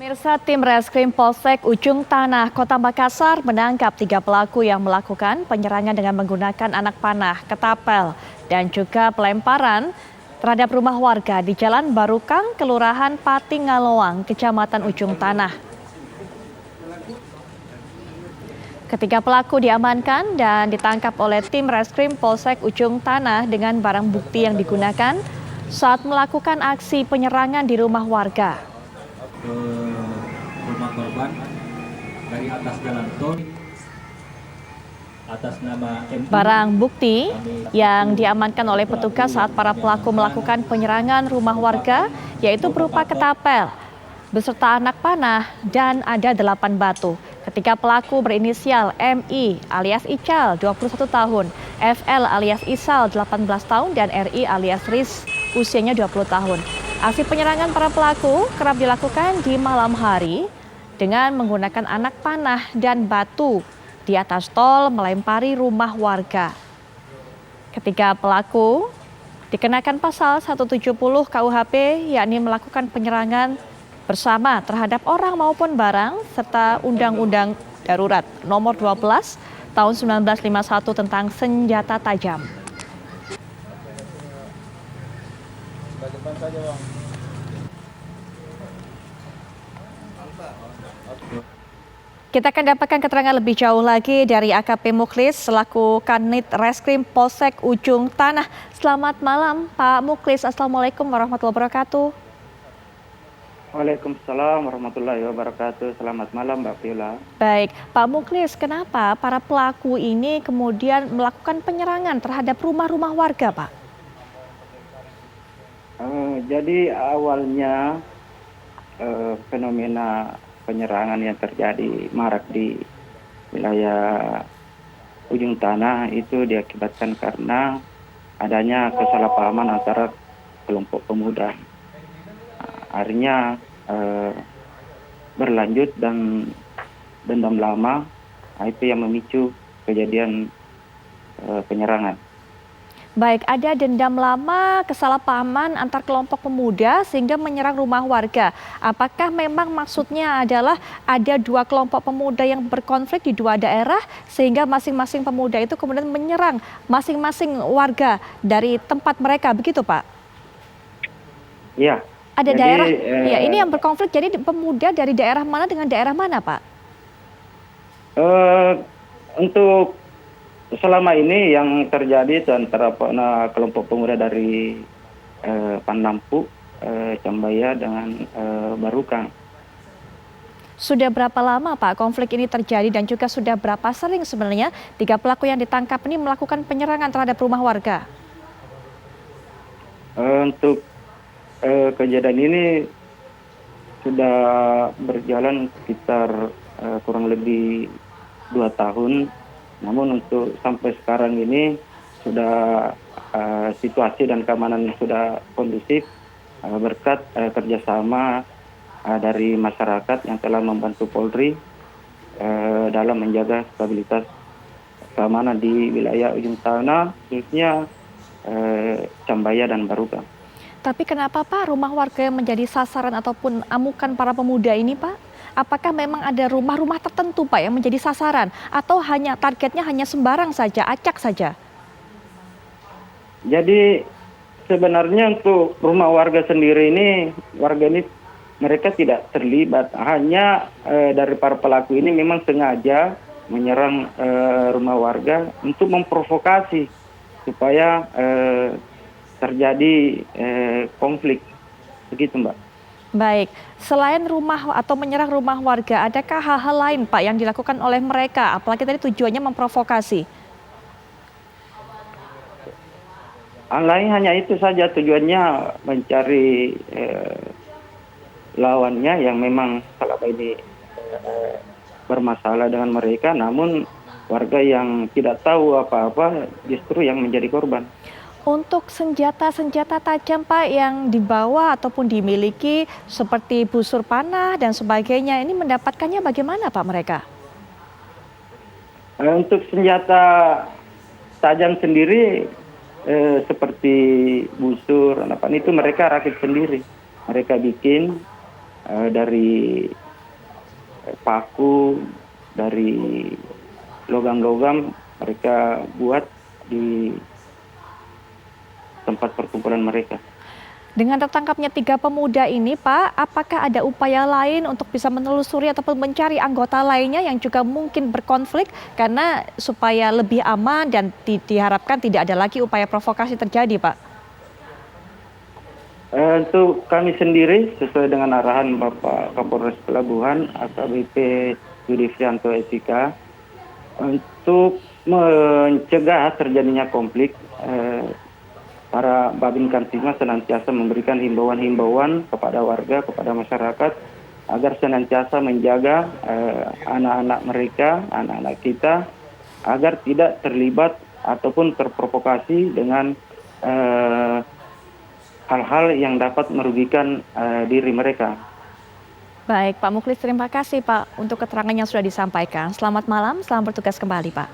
Pemirsa, tim Reskrim Polsek Ujung Tanah, Kota Makassar menangkap 3 pelaku yang melakukan penyerangan dengan menggunakan anak panah, ketapel, dan juga pelemparan terhadap rumah warga di Jalan Barukang, Kelurahan Patingaloang, Kecamatan Ujung Tanah. Ketiga pelaku diamankan dan ditangkap oleh tim Reskrim Polsek Ujung Tanah dengan barang bukti yang digunakan saat melakukan aksi penyerangan di rumah warga. Rumah korban dari atas jalan tol atas nama MI. Barang bukti yang diamankan oleh petugas saat para pelaku melakukan penyerangan rumah warga yaitu berupa ketapel beserta anak panah dan ada 8 batu. Ketiga pelaku berinisial MI alias Ical 21 tahun, FL alias Isal 18 tahun dan RI alias Riz usianya 20 tahun. Aksi penyerangan para pelaku kerap dilakukan di malam hari dengan menggunakan anak panah dan batu di atas tol melempari rumah warga. Ketiga pelaku dikenakan pasal 170 KUHP yakni melakukan penyerangan bersama terhadap orang maupun barang serta Undang-Undang Darurat Nomor 12 Tahun 1951 tentang senjata tajam. Kita akan dapatkan keterangan lebih jauh lagi dari AKP Muklis selaku Kanit Reskrim Polsek Ujung Tanah. Selamat malam Pak Muklis. Assalamualaikum warahmatullahi wabarakatuh. Waalaikumsalam warahmatullahi wabarakatuh. Selamat malam Mbak Viola. Baik, Pak Muklis, kenapa para pelaku ini kemudian melakukan penyerangan terhadap rumah-rumah warga, Pak? Jadi awalnya fenomena penyerangan yang terjadi marak di wilayah Ujung Tanah itu diakibatkan karena adanya kesalahpahaman antara kelompok pemuda. Akhirnya berlanjut dan dendam lama, itu yang memicu kejadian penyerangan. Baik, ada dendam lama, kesalahpahaman antar kelompok pemuda sehingga menyerang rumah warga. Apakah memang maksudnya adalah ada 2 kelompok pemuda yang berkonflik di 2 daerah sehingga masing-masing pemuda itu kemudian menyerang masing-masing warga dari tempat mereka, begitu Pak? Iya. Ada jadi, daerah, ya ini yang berkonflik, jadi pemuda dari daerah mana dengan daerah mana Pak? Untuk selama ini yang terjadi itu antara kelompok pemuda dari Panampu, Cambaya dengan Barukang. Sudah berapa lama Pak konflik ini terjadi dan juga sudah berapa sering sebenarnya 3 pelaku yang ditangkap ini melakukan penyerangan terhadap rumah warga? Untuk kejadian ini sudah berjalan sekitar kurang lebih 2 tahun. Namun untuk sampai sekarang ini sudah situasi dan keamanan sudah kondusif berkat kerjasama dari masyarakat yang telah membantu Polri dalam menjaga stabilitas keamanan di wilayah Ujung Tanah, khususnya Cambaya dan Barukang. Tapi kenapa Pak rumah warga yang menjadi sasaran ataupun amukan para pemuda ini Pak? Apakah memang ada rumah-rumah tertentu Pak yang menjadi sasaran atau hanya targetnya hanya sembarang saja, acak saja? Jadi sebenarnya untuk rumah warga sendiri ini, warga ini mereka tidak terlibat. Hanya dari para pelaku ini memang sengaja menyerang rumah warga untuk memprovokasi supaya terjadi konflik. Begitu Mbak. Baik, selain rumah atau menyerang rumah warga, adakah hal-hal lain Pak yang dilakukan oleh mereka? Apalagi tadi tujuannya memprovokasi. Lain hanya itu saja, tujuannya mencari lawannya yang memang selama ini bermasalah dengan mereka, namun warga yang tidak tahu apa-apa justru yang menjadi korban. Untuk senjata-senjata tajam Pak yang dibawa ataupun dimiliki seperti busur panah dan sebagainya, ini mendapatkannya bagaimana Pak mereka? Untuk senjata tajam sendiri seperti busur, itu mereka rakit sendiri. Mereka bikin dari paku, dari logam-logam mereka buat di tempat perkumpulan mereka. Dengan tertangkapnya 3 pemuda ini, Pak, apakah ada upaya lain untuk bisa menelusuri ataupun mencari anggota lainnya yang juga mungkin berkonflik karena supaya lebih aman dan diharapkan tidak ada lagi upaya provokasi terjadi, Pak? Untuk kami sendiri sesuai dengan arahan Bapak Kapolres Pelabuhan AKBP Yudhivianto SIK untuk mencegah terjadinya konflik, para Babin Kamtipmas senantiasa memberikan himbauan-himbauan kepada warga, kepada masyarakat agar senantiasa menjaga anak-anak mereka, anak-anak kita agar tidak terlibat ataupun terprovokasi dengan hal-hal yang dapat merugikan diri mereka. Baik, Pak Mukhlis, terima kasih Pak untuk keterangan yang sudah disampaikan. Selamat malam, selamat bertugas kembali Pak.